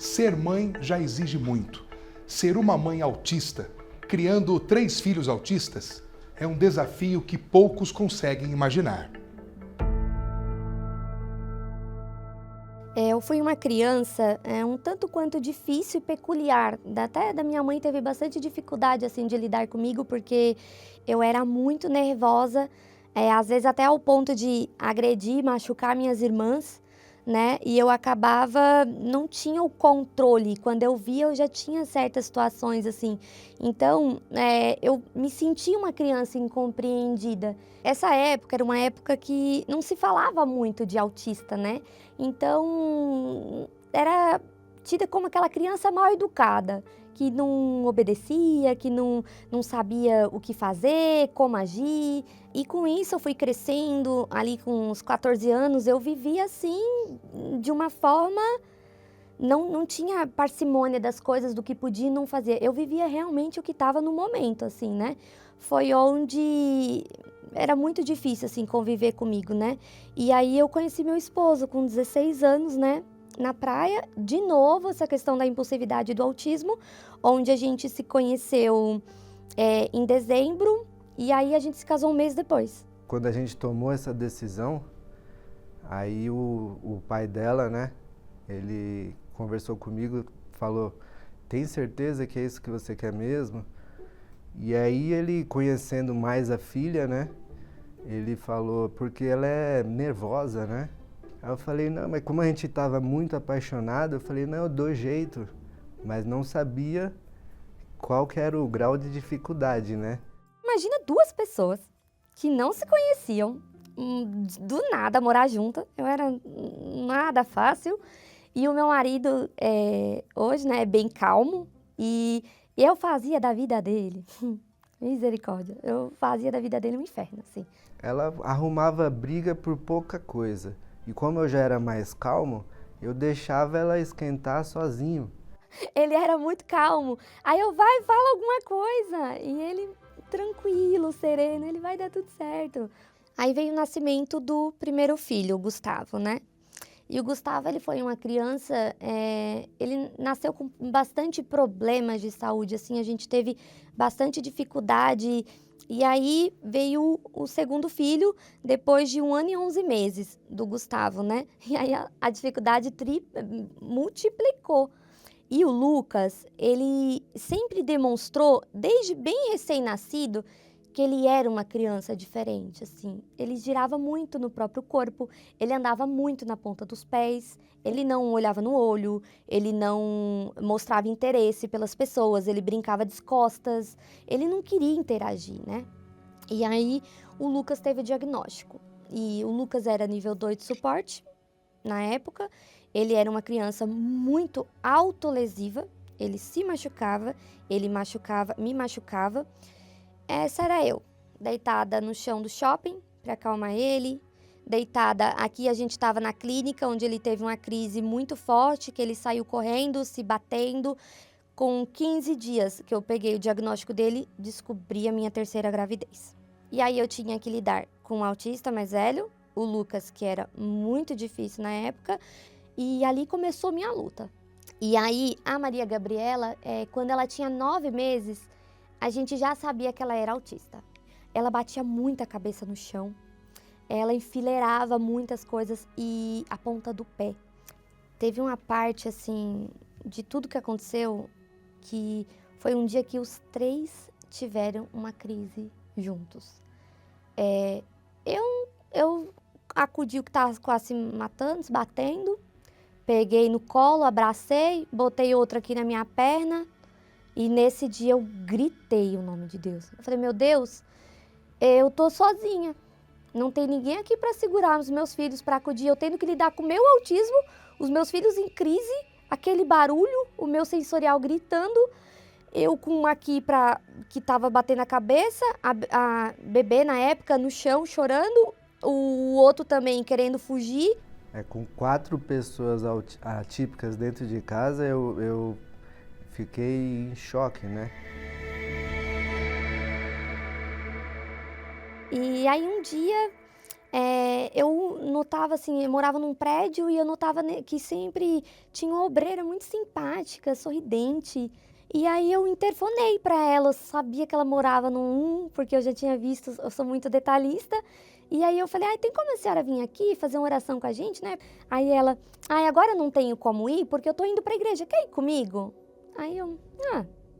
Ser mãe já exige muito. Ser uma mãe autista, criando 3 filhos autistas, é um desafio que poucos conseguem imaginar. Eu fui uma criança um tanto quanto difícil e peculiar. Até da minha mãe teve bastante dificuldade assim de lidar comigo, porque eu era muito nervosa, às vezes até ao ponto de agredir, machucar minhas irmãs, né? E eu acabava, não tinha o controle. Quando eu via, eu já tinha certas situações assim. Então, eu me sentia uma criança incompreendida. Essa época era uma época que não se falava muito de autista, né? Então, era tida como aquela criança mal educada, que não obedecia, que não sabia o que fazer, como agir. E com isso eu fui crescendo, ali com uns 14 anos, eu vivia assim, de uma forma, não tinha parcimônia das coisas, do que podia e não fazia. Eu vivia realmente o que estava no momento, assim, né? Foi onde era muito difícil, assim, conviver comigo, né? E aí eu conheci meu esposo com 16 anos, né? Na praia, de novo, essa questão da impulsividade e do autismo, onde a gente se conheceu em dezembro, e aí a gente se casou um mês depois. Quando a gente tomou essa decisão, aí o pai dela, né, ele conversou comigo, falou, tem certeza que é isso que você quer mesmo? E aí ele, conhecendo mais a filha, né, ele falou, porque ela é nervosa, né? Aí eu falei, não, mas como a gente estava muito apaixonado, eu falei, não, eu dou jeito, mas não sabia qual que era o grau de dificuldade, né? Imagina 2 pessoas que não se conheciam, do nada morar juntas, eu era nada fácil, e o meu marido hoje, né, é bem calmo, e eu fazia da vida dele, misericórdia, eu fazia da vida dele um inferno, assim. Ela arrumava briga por pouca coisa, e como eu já era mais calmo, eu deixava ela esquentar sozinho. Ele era muito calmo, aí eu, vai, fala alguma coisa, e ele tranquilo, sereno, ele vai dar tudo certo. Aí veio o nascimento do primeiro filho, o Gustavo, né? E o Gustavo, ele foi uma criança, ele nasceu com bastante problemas de saúde, assim, a gente teve bastante dificuldade. E aí veio o segundo filho, depois de 1 ano e 11 meses do Gustavo, né? E aí a dificuldade multiplicou. E o Lucas, ele sempre demonstrou, desde bem recém-nascido, que ele era uma criança diferente, assim. Ele girava muito no próprio corpo, ele andava muito na ponta dos pés, ele não olhava no olho, ele não mostrava interesse pelas pessoas, ele brincava de costas, ele não queria interagir, né? E aí o Lucas teve diagnóstico. E o Lucas era nível 2 de suporte na época, ele era uma criança muito autolesiva, ele se machucava, me machucava. Essa era eu, deitada no chão do shopping para acalmar ele, deitada, aqui a gente estava na clínica onde ele teve uma crise muito forte, que ele saiu correndo, se batendo. Com 15 dias que eu peguei o diagnóstico dele, descobri a minha 3ª gravidez. E aí eu tinha que lidar com um autista mais velho, o Lucas, que era muito difícil na época, e ali começou minha luta. E aí a Maria Gabriela, quando ela tinha 9 meses, a gente já sabia que ela era autista. Ela batia muito a cabeça no chão, ela enfileirava muitas coisas e a ponta do pé. Teve uma parte, assim, de tudo que aconteceu, que foi um dia que os 3 tiveram uma crise juntos. Eu acudi o que estava quase se matando, se batendo, peguei no colo, abracei, botei outra aqui na minha perna e nesse dia eu gritei o nome de Deus. Eu falei, meu Deus, eu tô sozinha, não tem ninguém aqui para segurar os meus filhos, para acudir, eu tendo que lidar com o meu autismo, os meus filhos em crise, aquele barulho, o meu sensorial gritando, eu com aqui que estava batendo a cabeça, a bebê na época no chão chorando, o outro também querendo fugir. Com 4 pessoas atípicas dentro de casa, eu fiquei em choque, né? E aí um dia eu notava assim, eu morava num prédio e eu notava que sempre tinha uma obreira muito simpática, sorridente. E aí eu interfonei para ela, eu sabia que ela morava num 1, porque eu já tinha visto, eu sou muito detalhista. E aí eu falei, tem como a senhora vir aqui fazer uma oração com a gente, né? Aí ela, agora eu não tenho como ir porque eu tô indo pra igreja, quer ir comigo? Aí eu,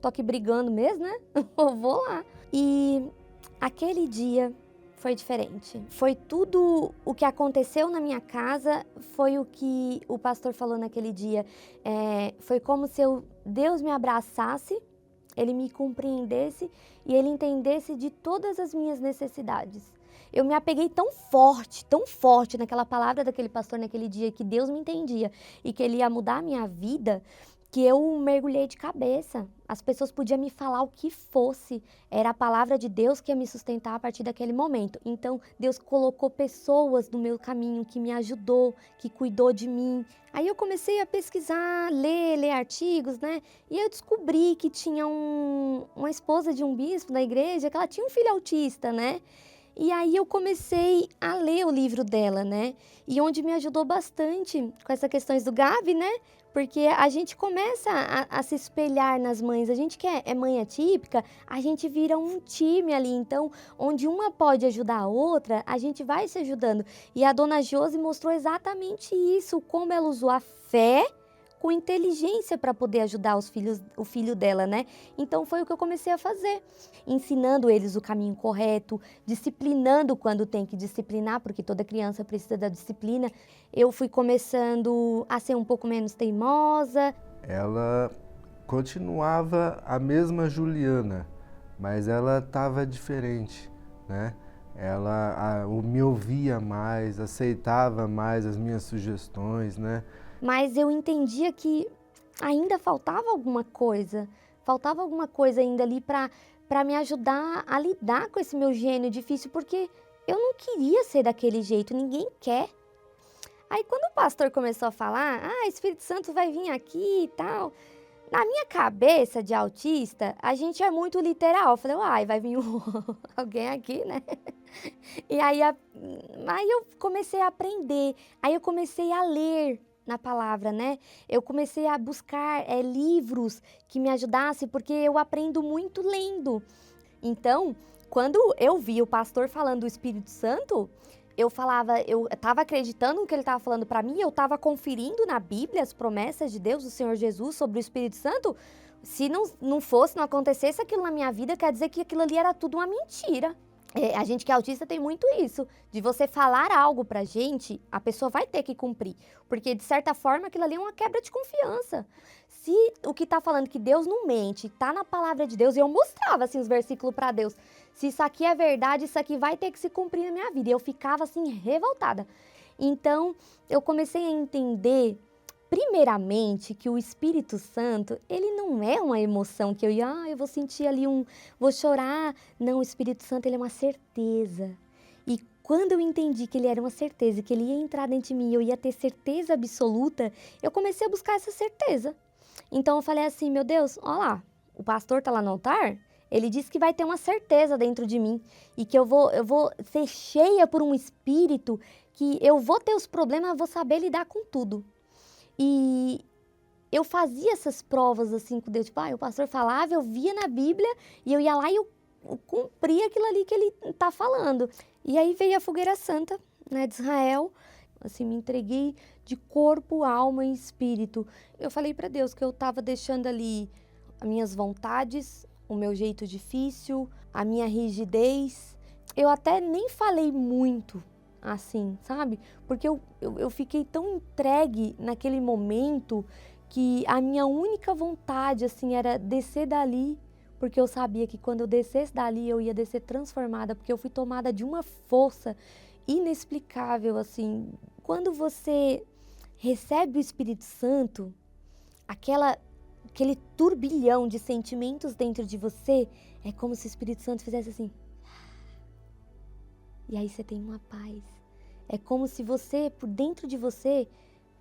tô aqui brigando mesmo, né? Eu vou lá. E aquele dia foi diferente. Foi tudo o que aconteceu na minha casa, foi o que o pastor falou naquele dia. Foi como se Deus me abraçasse, Ele me compreendesse e Ele entendesse de todas as minhas necessidades. Eu me apeguei tão forte naquela palavra daquele pastor naquele dia, que Deus me entendia e que Ele ia mudar a minha vida, que eu mergulhei de cabeça. As pessoas podiam me falar o que fosse, era a palavra de Deus que ia me sustentar a partir daquele momento. Então, Deus colocou pessoas no meu caminho, que me ajudou, que cuidou de mim. Aí eu comecei a pesquisar, ler artigos, né? E eu descobri que tinha uma esposa de um bispo na igreja, que ela tinha um filho autista, né? E aí eu comecei a ler o livro dela, né? E onde me ajudou bastante com essas questões do Gabi, né? Porque a gente começa a se espelhar nas mães. A gente que é mãe atípica, a gente vira um time ali. Então, onde uma pode ajudar a outra, a gente vai se ajudando. E a dona Josi mostrou exatamente isso, como ela usou a fé com inteligência para poder ajudar o filho dela, né? Então foi o que eu comecei a fazer, ensinando eles o caminho correto, disciplinando quando tem que disciplinar, porque toda criança precisa da disciplina. Eu fui começando a ser um pouco menos teimosa. Ela continuava a mesma Juliana, mas ela estava diferente, né? Ela me ouvia mais, aceitava mais as minhas sugestões, né? Mas eu entendia que ainda faltava alguma coisa ainda ali para me ajudar a lidar com esse meu gênio difícil, porque eu não queria ser daquele jeito, ninguém quer. Aí quando o pastor começou a falar, Espírito Santo vai vir aqui e tal, na minha cabeça de autista, a gente é muito literal. Eu falei, vai vir alguém aqui, né? E aí eu comecei a aprender, aí eu comecei a ler na palavra, né? Eu comecei a buscar livros que me ajudassem, porque eu aprendo muito lendo. Então, quando eu vi o pastor falando do Espírito Santo, eu estava acreditando no que ele estava falando para mim, eu estava conferindo na Bíblia as promessas de Deus, do Senhor Jesus, sobre o Espírito Santo. Se não acontecesse aquilo na minha vida, quer dizer que aquilo ali era tudo uma mentira. A gente que é autista tem muito isso, de você falar algo pra gente, a pessoa vai ter que cumprir, porque de certa forma aquilo ali é uma quebra de confiança. Se o que tá falando que Deus não mente, tá na palavra de Deus, eu mostrava assim os versículos pra Deus, se isso aqui é verdade, isso aqui vai ter que se cumprir na minha vida, e eu ficava assim revoltada. Então eu comecei a entender, primeiramente, que o Espírito Santo, ele não é uma emoção que eu vou sentir ali vou chorar. Não, o Espírito Santo, ele é uma certeza. E quando eu entendi que ele era uma certeza, que ele ia entrar dentro de mim, eu ia ter certeza absoluta, eu comecei a buscar essa certeza. Então eu falei assim, meu Deus, olha lá, o pastor tá lá no altar, ele disse que vai ter uma certeza dentro de mim e que eu vou ser cheia por um Espírito, que eu vou ter os problemas, eu vou saber lidar com tudo. E eu fazia essas provas assim com Deus, tipo, o pastor falava, eu via na Bíblia e eu ia lá e eu cumpria aquilo ali que ele tá falando. E aí veio a fogueira santa, né, de Israel, assim, me entreguei de corpo, alma e espírito. Eu falei para Deus que eu tava deixando ali as minhas vontades, o meu jeito difícil, a minha rigidez. Eu até nem falei muito, assim, sabe? Porque eu fiquei tão entregue naquele momento que a minha única vontade, assim, era descer dali, porque eu sabia que quando eu descesse dali eu ia descer transformada, porque eu fui tomada de uma força inexplicável, assim. Quando você recebe o Espírito Santo, aquele turbilhão de sentimentos dentro de você, é como se o Espírito Santo fizesse assim. E aí você tem uma paz. É como se você, por dentro de você,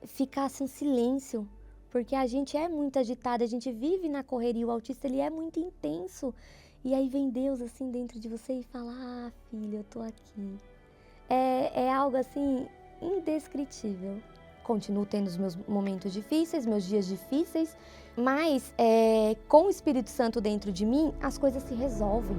ficasse um silêncio. Porque a gente é muito agitada, a gente vive na correria, o autista ele é muito intenso. E aí vem Deus assim dentro de você e fala, filha, eu tô aqui. é algo assim indescritível. Continuo tendo os meus momentos difíceis, meus dias difíceis, mas com o Espírito Santo dentro de mim, as coisas se resolvem.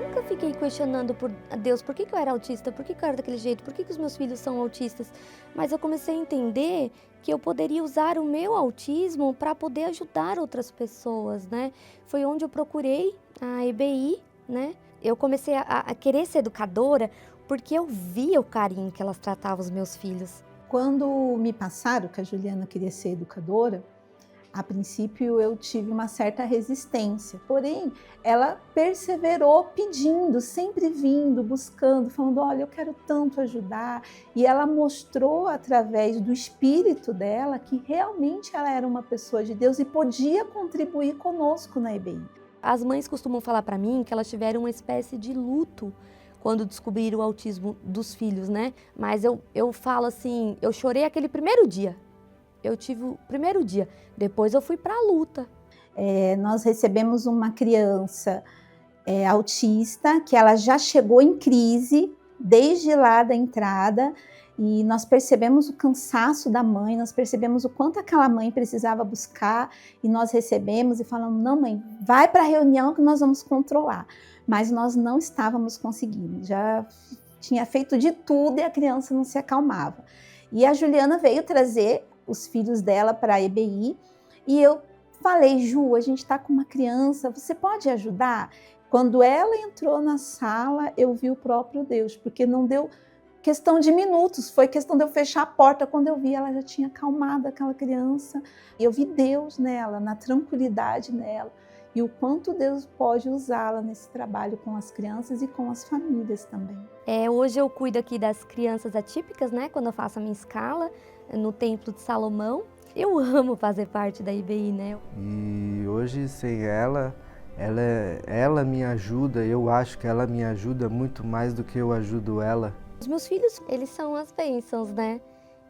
Nunca fiquei questionando por Deus, por que eu era autista, por que eu era daquele jeito, por que os meus filhos são autistas, mas eu comecei a entender que eu poderia usar o meu autismo para poder ajudar outras pessoas, né? Foi onde eu procurei a EBI, né? Eu comecei a querer ser educadora porque eu via o carinho que elas tratavam os meus filhos. Quando me passaram que a Juliana queria ser educadora, a princípio eu tive uma certa resistência, porém ela perseverou pedindo, sempre vindo, buscando, falando, olha, eu quero tanto ajudar, e ela mostrou através do espírito dela que realmente ela era uma pessoa de Deus e podia contribuir conosco na EBI. As mães costumam falar para mim que elas tiveram uma espécie de luto quando descobriram o autismo dos filhos, né? Mas eu falo assim, eu chorei aquele primeiro dia. Eu tive o primeiro dia, depois eu fui para a luta. Nós recebemos uma criança autista, que ela já chegou em crise desde lá da entrada, e nós percebemos o cansaço da mãe, nós percebemos o quanto aquela mãe precisava buscar, e nós recebemos e falamos, não mãe, vai para a reunião que nós vamos controlar. Mas nós não estávamos conseguindo, já tinha feito de tudo e a criança não se acalmava. E a Juliana veio trazer os filhos dela para a EBI, e eu falei, Ju, a gente está com uma criança, você pode ajudar? Quando ela entrou na sala, eu vi o próprio Deus, porque não deu questão de minutos, foi questão de eu fechar a porta, quando eu vi ela já tinha acalmado aquela criança, e eu vi Deus nela, na tranquilidade nela, e o quanto Deus pode usá-la nesse trabalho com as crianças e com as famílias também. Hoje eu cuido aqui das crianças atípicas, né? Quando eu faço a minha escala no Templo de Salomão. Eu amo fazer parte da IBI, né? E hoje, sem ela me ajuda, eu acho que ela me ajuda muito mais do que eu ajudo ela. Os meus filhos, eles são as bênçãos, né?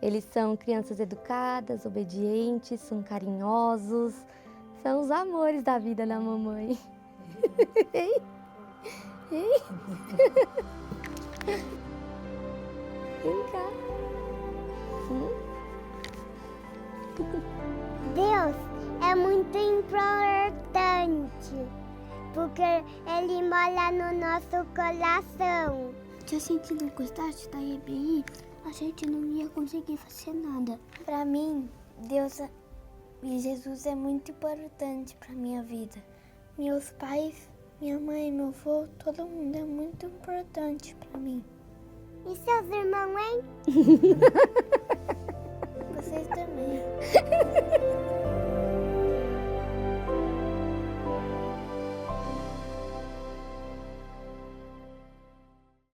Eles são crianças educadas, obedientes, são carinhosos, são os amores da vida da mamãe. Vem cá. Deus é muito importante, porque Ele mora no nosso coração. Se a gente não gostasse da EBI, a gente não ia conseguir fazer nada. Para mim, Deus e Jesus é muito importante para minha vida. Meus pais, minha mãe, meu avô, todo mundo é muito importante para mim. E seus irmãos, hein? Vocês também.